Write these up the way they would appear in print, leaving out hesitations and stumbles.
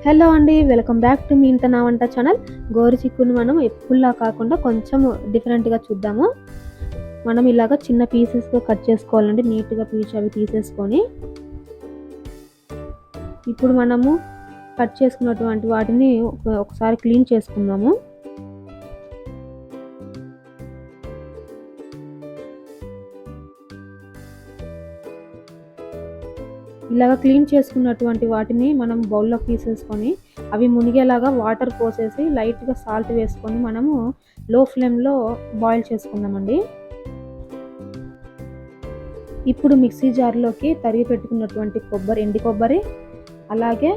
Hello అండి. Welcome back to me ఇంట నా వంట ఛానల్. గోరు చిక్కుడుని మనం ఎప్పుడులా కాకుండా కొంచెం డిఫరెంట్‌గా చూద్దాము. మనం ఇలాగ చిన్న పీసెస్‌గా కట్ చేసుకోవాలండి. నీట్‌గా పీచు అవి తీసేసుకొని, ఇప్పుడు మనము కట్ చేసుకున్నటువంటి వాటిని ఒకసారి క్లీన్ చేసుకుందాము. ఇలాగ క్లీన్ చేసుకున్నటువంటి వాటిని మనం బౌల్‌లోకి తీసేసుకొని, అవి మునిగేలాగా వాటర్ పోసేసి లైట్‌గా సాల్ట్ వేసుకొని మనము లో ఫ్లేమ్‌లో బాయిల్ చేసుకుందామండి. ఇప్పుడు మిక్సీ జార్‌లోకి తరిగి పెట్టుకున్నటువంటి ఎండు కొబ్బరి, అలాగే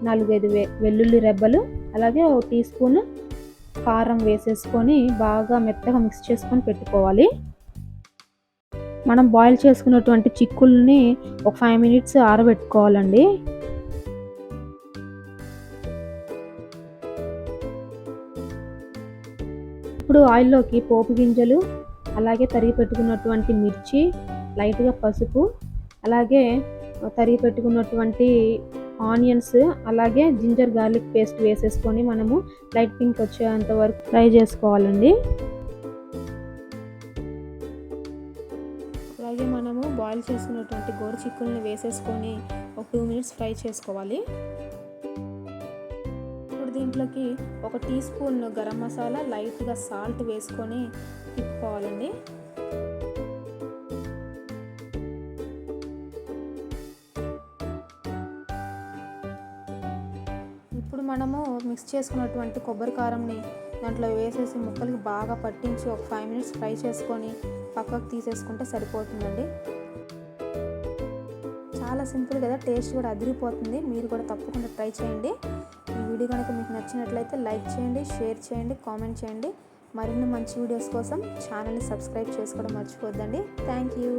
4, 5 వెల్లుల్లి రెబ్బలు, అలాగే ఒక టీ స్పూన్ కారం వేసేసుకొని బాగా మెత్తగా మిక్స్ చేసుకొని పెట్టుకోవాలి. మనం బాయిల్ చేసుకున్నటువంటి చిక్కుల్ని ఒక 5 మినిట్స్ ఆరబెట్టుకోవాలండి. ఇప్పుడు ఆయిల్లోకి పోపు గింజలు, అలాగే తరిగి పెట్టుకున్నటువంటి మిర్చి, లైట్‌గా పసుపు, అలాగే తరిగి పెట్టుకున్నటువంటి ఆనియన్స్, అలాగే జింజర్ గార్లిక్ పేస్ట్ వేసేసుకొని మనము లైట్ పింక్ వచ్చేంత వరకు ఫ్రై చేసుకోవాలండి. అలాగే మనము బాయిల్ చేసుకున్నటువంటి గోరు చిక్కుల్ని వేసేసుకొని ఒక 2 మినిట్స్ ఫ్రై చేసుకోవాలి. ఇప్పుడు దీంట్లోకి ఒక టీ స్పూన్ గరం మసాలా, లైట్‌గా సాల్ట్ వేసుకొని తిప్పుకోవాలండి. ఇప్పుడు మనము మిక్స్ చేసుకున్నటువంటి కొబ్బరి కారంని దాంట్లో వేసేసి ముక్కలకి బాగా పట్టించి ఒక 5 మినిట్స్ ఫ్రై చేసుకొని పక్కకు తీసేసుకుంటే సరిపోతుందండి. చాలా సింపుల్ కదా, టేస్ట్ కూడా అదిరిపోతుంది. మీరు కూడా తప్పకుండా ట్రై చేయండి. ఈ వీడియో కనుక మీకు నచ్చినట్లయితే లైక్ చేయండి, షేర్ చేయండి, కామెంట్ చేయండి. మరిన్ని మంచి వీడియోస్ కోసం ఛానల్ని సబ్స్క్రైబ్ చేసుకోవడం మర్చిపోద్దండి. Thank you.